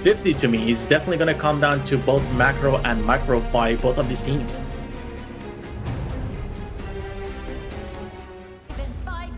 50-50 to me. It's definitely going to come down to both macro and micro by both of these teams.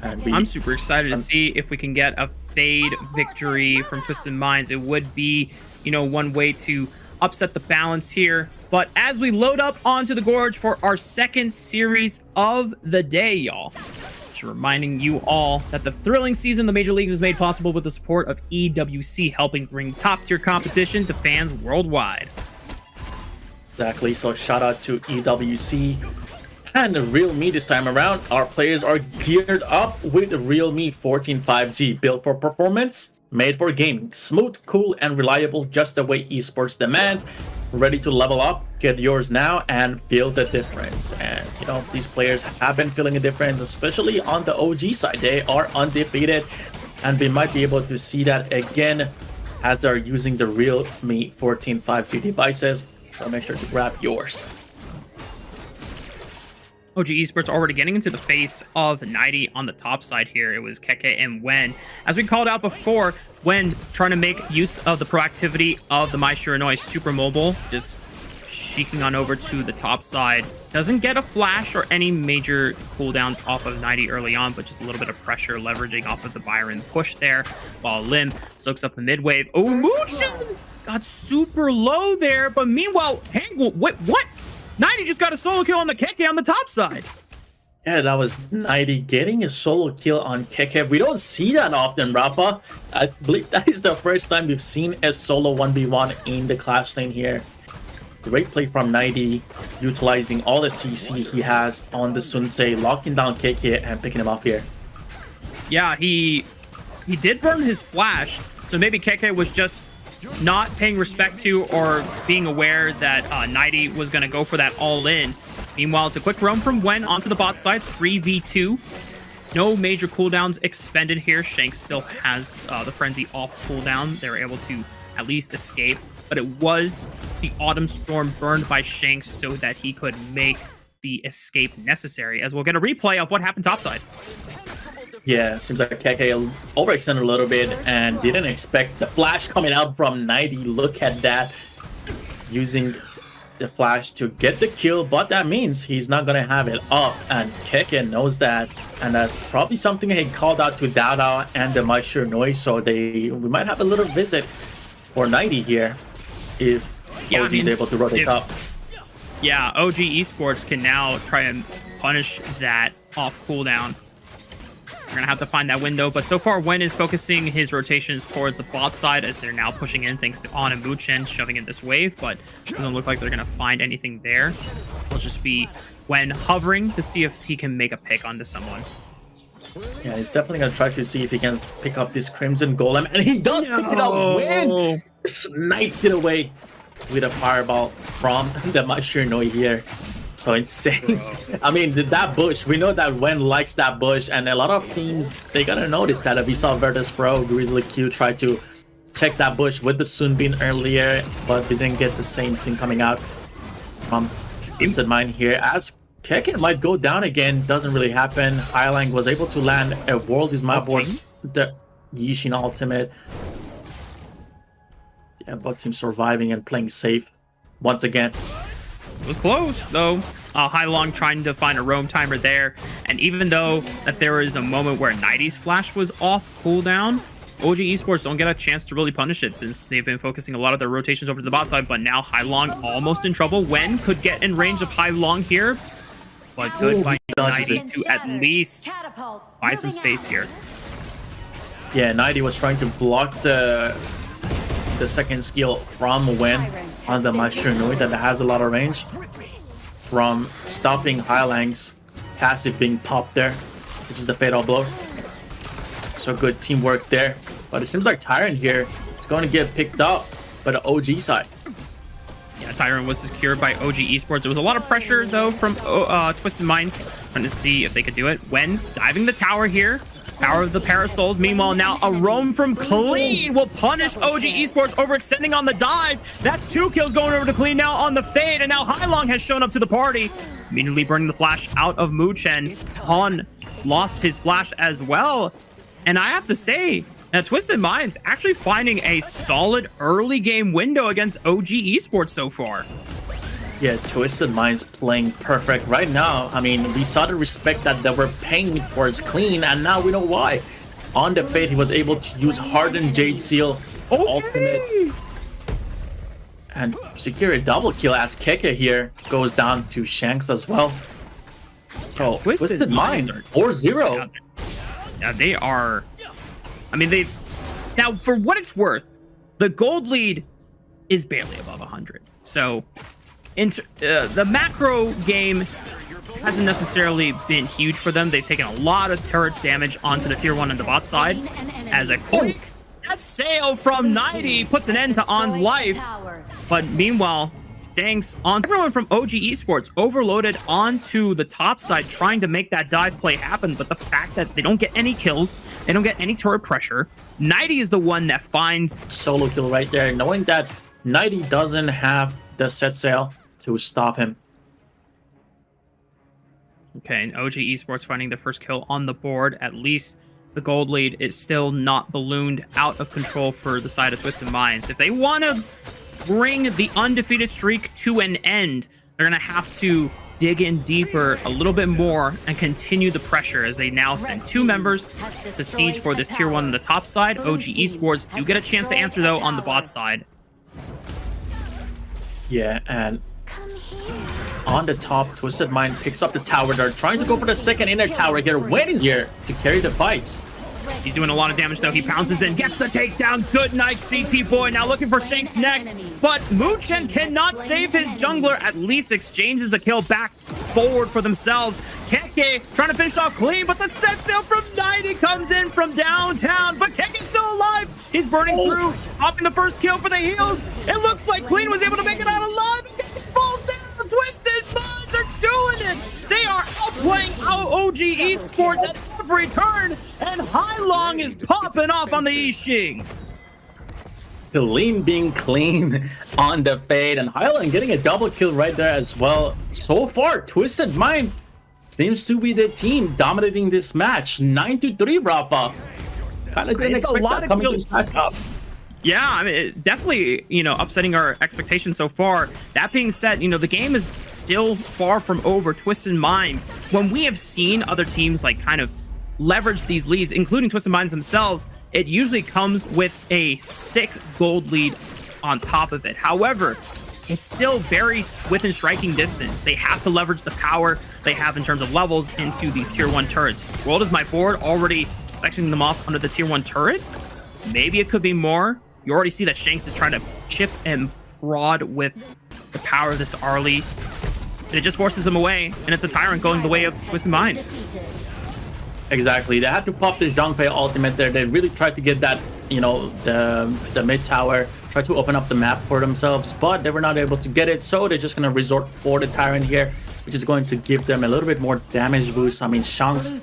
And I'm super excited to see if we can get a fade victory from Twisted Minds. It would be, you know, one way to upset the balance here. But as we load up onto the Gorge for our second series of the day, y'all, just reminding you all that the thrilling season of the Major Leagues is made possible with the support of EWC, helping bring top-tier competition to fans worldwide. Exactly, so shout out to EWC. And the Realme this time around, our players are geared up with the Realme 14 5G, built for performance, made for gaming, smooth, cool, and reliable, just the way esports demands. Ready to level up? Get yours now and feel the difference. And you know, these players have been feeling a difference, especially on the OG side. They are undefeated, and we might be able to see that again as they're using the Realme 14 5G devices. So make sure to grab yours. OG Esports already getting into the face of 90 on the top side here. It was Keke and Wen. As we called out before, Wen trying to make use of the proactivity of the Mai Shiranui super mobile, just sheeking on over to the top side. Doesn't get a flash or any major cooldowns off of 90 early on, but just a little bit of pressure leveraging off of the Byron push there, while Lim soaks up the mid wave. Oh, Moochin got super low there, but meanwhile, hey, what? 90 just got a solo kill on the Keke on the top side. Yeah, that was 90 getting a solo kill on Keke. We don't see that often, Rafa. I believe that is the first time we've seen a solo 1v1 in the Clash lane here. Great play from 90, utilizing all the CC he has on the Sunsei, locking down Keke and picking him off here. Yeah, he did burn his flash, so maybe Keke was just not paying respect to or being aware that 90 was going to go for that all-in. Meanwhile, it's a quick roam from Wen onto the bot side, 3v2. No major cooldowns expended here. Shanks still has the Frenzy off cooldown. They were able to at least escape, but it was the Autumn Storm burned by Shanks so that he could make the escape necessary, as we'll get a replay of what happened topside. Yeah, seems like Keke overextended a little bit and didn't expect the flash coming out from 90. Look at that. Using the flash to get the kill, but that means he's not going to have it up, and Keke knows that, and that's probably something he called out to Dada and the Mai Shiranui, so we might have a little visit for 90 here if OG is able to rotate up. Yeah, OG Esports can now try and punish that off cooldown. We're going to have to find that window, but so far Wen is focusing his rotations towards the bot side as they're now pushing in thanks to On and Muchen shoving in this wave, but doesn't look like they're going to find anything there. It'll just be Wen hovering to see if he can make a pick onto someone. Yeah, he's definitely going to try to see if he can pick up this Crimson Golem, and he does pick it up. Wen snipes it away with a fireball from the Mai Shiranui here. So insane. I mean, that bush, we know that Wen likes that bush, and a lot of teams, they gotta notice that. We saw Virtus Pro, Grizzly Q try to check that bush with the Sunbeam earlier, but they didn't get the same thing coming out from Twisted Mind here. As Keke might go down again, doesn't really happen. Highlang was able to land a World is my board, the Yishin ultimate. Yeah, both teams surviving and playing safe once again. It was close, though. Hailong trying to find a roam timer there. And even though that there was a moment where 90's flash was off cooldown, OG Esports don't get a chance to really punish it since they've been focusing a lot of their rotations over to the bot side. But now Hailong almost in trouble. Wen could get in range of Hailong here, but good by 90 to at least buy some space here. Yeah, 90 was trying to block the second skill from Wen on the Mai Shiranui that has a lot of range from stopping Hailang's passive being popped there, which is the fatal blow. So good teamwork there, but it seems like Tyrant here is going to get picked up by the OG side. Yeah, Tyrant was secured by OG Esports. There was a lot of pressure though from Twisted Minds trying to see if they could do it. Wen diving the tower here. Power of the Parasols. Meanwhile, now a roam from Clean will punish OG Esports, overextending on the dive. That's 2 kills going over to Clean now on the fade, and now Hailong has shown up to the party. Immediately burning the flash out of Muchen. Han lost his flash as well. And I have to say, Now, Twisted Minds actually finding a solid early game window against OG Esports so far. Yeah, Twisted Minds playing perfect right now. I mean, we saw the respect that they were paying towards Clean, and now we know why. On the Fate, he was able to use Hardened Jade Seal, ultimate, and secure a double kill as Keke here goes down to Shanks as well. So, Twisted Minds are 4-0. Yeah, they are. I mean, now for what it's worth, the gold lead is barely above 100. So, the macro game hasn't necessarily been huge for them. They've taken a lot of turret damage onto the tier 1 and the bot side. As a quick that sail from 90 puts an end to On's life. But meanwhile, Shanks on everyone from OG Esports overloaded onto the top side trying to make that dive play happen. But the fact that they don't get any kills, they don't get any turret pressure. 90 is the one that finds solo kill right there, knowing that 90 doesn't have the set sail to stop him. Okay, and OG Esports finding the first kill on the board. At least the gold lead is still not ballooned out of control for the side of Twisted Minds. If they want to bring the undefeated streak to an end, they're going to have to dig in deeper a little bit more and continue the pressure as they now send 2 members to siege for this tier 1 on the top side. OG Esports do get a chance to answer, though, on the bot side. Yeah, and on the top, Twisted Mind picks up the tower. They're trying to go for the second inner tower here, waiting here to carry the fights. He's doing a lot of damage, though. He pounces in, gets the takedown. Good night, CT Boy. Now looking for Shanks next, but Muchen cannot save his jungler. At least exchanges a kill back forward for themselves. Keke trying to finish off Clean, but the set sail from 90 comes in from downtown, but Keke's still alive. He's burning through, popping the first kill for the heals. It looks like Clean was able to make it out alive. Keke falls down. Twisted Minds are doing it. They are outplaying OG Esports at every turn, and Hailong is popping off on the Yixing. Clean being clean on the Fade, and Hailong getting a double kill right there as well. So far, Twisted Mind seems to be the team dominating this match. 9-3, Rafa. Kind of didn't expect that coming to this matchup. Yeah, I mean, definitely, upsetting our expectations so far. That being said, the game is still far from over. Twisted Minds, when we have seen other teams like kind of leverage these leads, including Twisted Minds themselves, it usually comes with a sick gold lead on top of it. However, it's still very within striking distance. They have to leverage the power they have in terms of levels into these tier 1 turrets. World is my board already sectioning them off under the tier 1 turret. Maybe it could be more. You already see that Shanks is trying to chip and prod with the power of this Arlie. And it just forces them away, and it's a Tyrant going the way of Twisted Minds. Exactly. They had to pop this Zhongfei ultimate there. They really tried to get that, the mid tower, try to open up the map for themselves, but they were not able to get it, so they're just going to resort for the Tyrant here, which is going to give them a little bit more damage boost. I mean, Shanks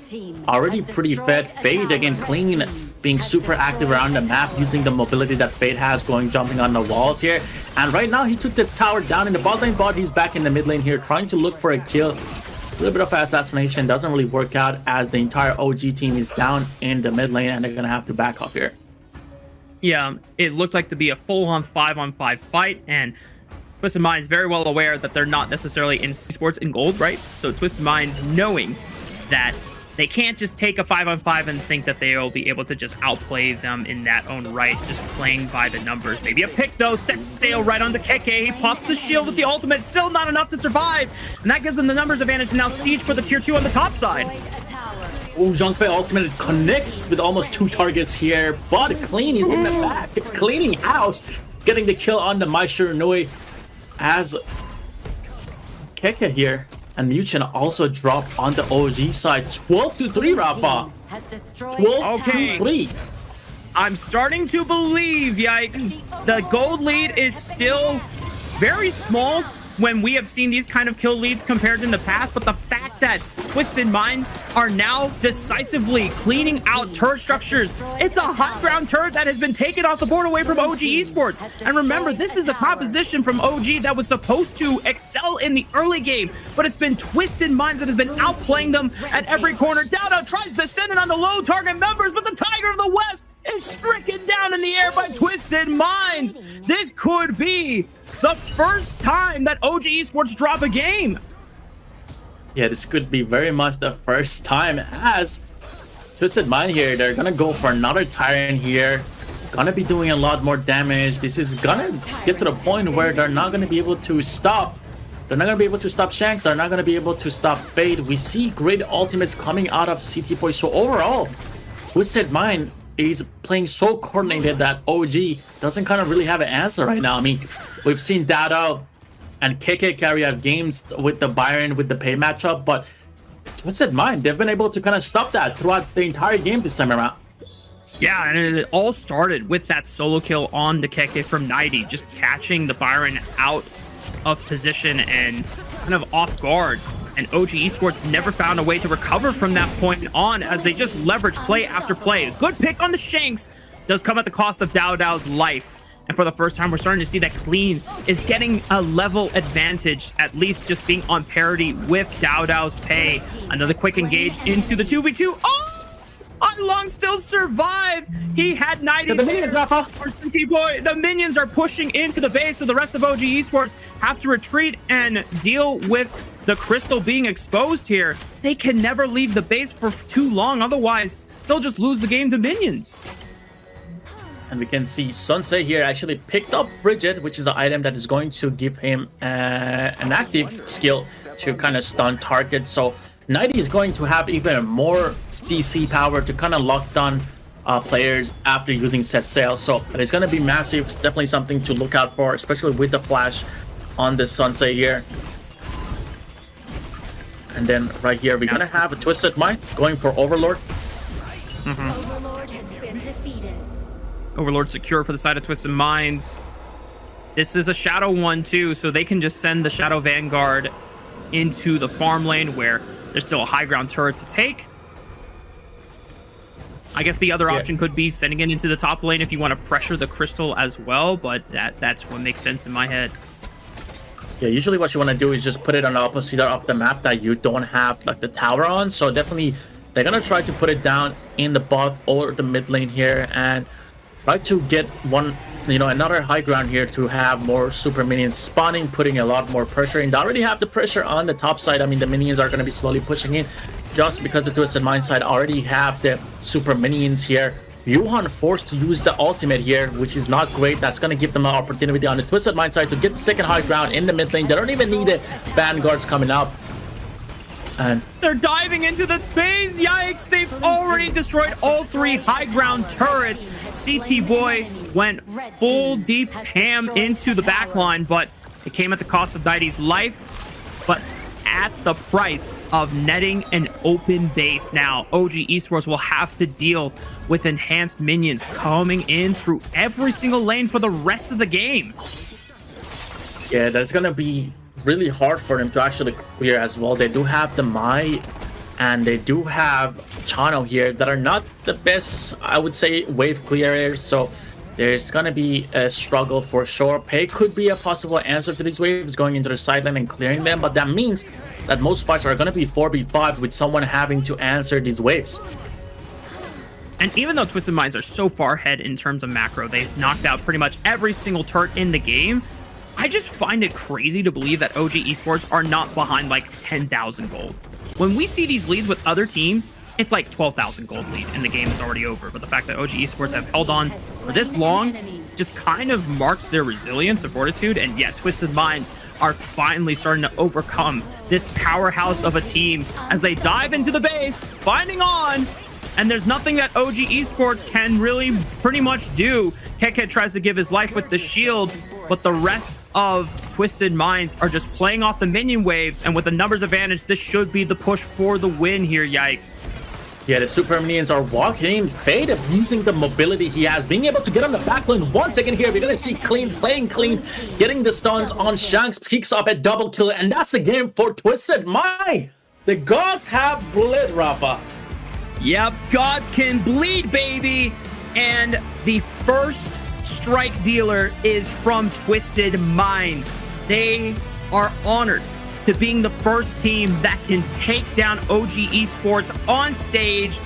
already pretty fed. Fade again, Clean, being super active around the map, using the mobility that Fade has, jumping on the walls here. And right now, he took the tower down in the bot lane, but he's back in the mid lane here, trying to look for a kill. A little bit of assassination doesn't really work out as the entire OG team is down in the mid lane, and they're going to have to back off here. Yeah, it looked like to be a full-on 5-on-5 fight, and Twisted Minds very well aware that they're not necessarily in sports in gold, right? So Twisted Minds knowing that they can't just take a 5-on-5 and think that they'll be able to just outplay them in that own right, just playing by the numbers. Maybe a pick, though, sets sail right onto Keke. He pops the shield with the ultimate, still not enough to survive, and that gives them the numbers advantage to now siege for the tier 2 on the top side. Oh, Zhongfei ultimate connects with almost 2 targets here, but Clean is in the back, cleaning house, getting the kill on the Mai Shiranui as Keke here. And Muchen also dropped on the OG side. 12-3, Rafa. 12-3. I'm starting to believe, yikes. The gold lead is still very small, when we have seen these kind of kill leads compared in the past, but the fact that Twisted Minds are now decisively cleaning out turret structures. It's a high ground turret that has been taken off the board away from OG Esports. And remember, this is a composition from OG that was supposed to excel in the early game, but it's been Twisted Minds that has been outplaying them at every corner. Dowdow tries to send it on the low target members, but the Tiger of the West is stricken down in the air by Twisted Minds. This could be the first time that OG Esports drop a game. Yeah, this could be very much the first time, as Twisted Mind here, they're gonna go for another Tyrant here. Gonna be doing a lot more damage. This is gonna get to the point where they're not gonna be able to stop. They're not gonna be able to stop Shanks. They're not gonna be able to stop Fade. We see great ultimates coming out of CT Boy. So overall, Twisted Mind is playing so coordinated that OG doesn't kind of really have an answer right now. I mean, we've seen Dowdow and KK carry out games with the Byron with the pay matchup, but Twisted Mind, they've been able to kind of stop that throughout the entire game this time around. Yeah, and it all started with that solo kill on the KK from 90, just catching the Byron out of position and kind of off guard. And OG Esports never found a way to recover from that point on, as they just leverage play after play. A good pick on the Shanks does come at the cost of Dowdow's life. And for the first time, we're starting to see that Clean is getting a level advantage, at least just being on parity with Dowdow's pay. Another quick engage into the 2v2. Oh! Long still survived. He had 90 the minions, Rafa. Boy, the minions are pushing into the base, so the rest of OG Esports have to retreat and deal with the crystal being exposed here. They can never leave the base for too long, otherwise they'll just lose the game to minions. And we can see Sensei here actually picked up Frigid, which is an item that is going to give him an active skill to kind of stun targets. So 90 is going to have even more CC power to kind of lock down players after using set sail. So it's going to be massive. It's definitely something to look out for, especially with the flash on this Sensei here. And then right here, we're going to have a Twisted Mind going for Overlord. Overlord has been defeated. Overlord secure for the side of Twisted Minds. This is a Shadow one too, so they can just send the Shadow Vanguard into the farm lane where there's still a high ground turret to take. I guess the other option could be sending it into the top lane if you want to pressure the crystal as well, but that's what makes sense in my head. Yeah, usually what you want to do is just put it on the opposite of the map that you don't have like the tower on. So definitely they're going to try to put it down in the bot or the mid lane here and try to get one, another high ground here to have more super minions spawning, putting a lot more pressure in. They already have the pressure on the top side. I mean, the minions are going to be slowly pushing in just because the Twisted Mind side already have the super minions here. Yuhan forced to use the ultimate here, which is not great. That's going to give them an opportunity on the Twisted Mind side to get the second high ground in the mid lane. They don't even need the vanguards coming up. And they're diving into the base. Yikes, they've already destroyed all three high ground turrets. CT Boy went full deep ham into the backline, but it came at the cost of 90's life, but at the price of netting an open base. Now OG Esports will have to deal with enhanced minions coming in through every single lane for the rest of the game. Yeah, that's gonna be really hard for them to actually clear as well. They do have the Mai and they do have Chano here that are not the best, I would say, wave clearers. So there's gonna be a struggle for sure. Pay could be a possible answer to these waves, going into the sideline and clearing them, but that means that most fights are gonna be 4v5 with someone having to answer these waves. And even though Twisted Minds are so far ahead in terms of macro, they've knocked out pretty much every single turret in the game, I just find it crazy to believe that OG Esports are not behind like 10,000 gold. When we see these leads with other teams, it's like 12,000 gold lead and the game is already over. But the fact that OG Esports have held on for this long just kind of marks their resilience and fortitude. And yet Twisted Minds are finally starting to overcome this powerhouse of a team as they dive into the base, finding on. And there's nothing that OG Esports can really pretty much do. Keket tries to give his life with the shield, but the rest of Twisted Minds are just playing off the minion waves. And with the numbers advantage, this should be the push for the win here. Yikes. Yeah, the Super Minions are walking in. Fade using the mobility he has, being able to get on the backline once again here. We're gonna see Clean playing clean, getting the stuns on Shanks, peeks up at double kill, and that's the game for Twisted Mind. The gods have bled, Rafa. Yep, gods can bleed, baby. And the first strike dealer is from Twisted Minds. They are honored to being the first team that can take down OG Esports on stage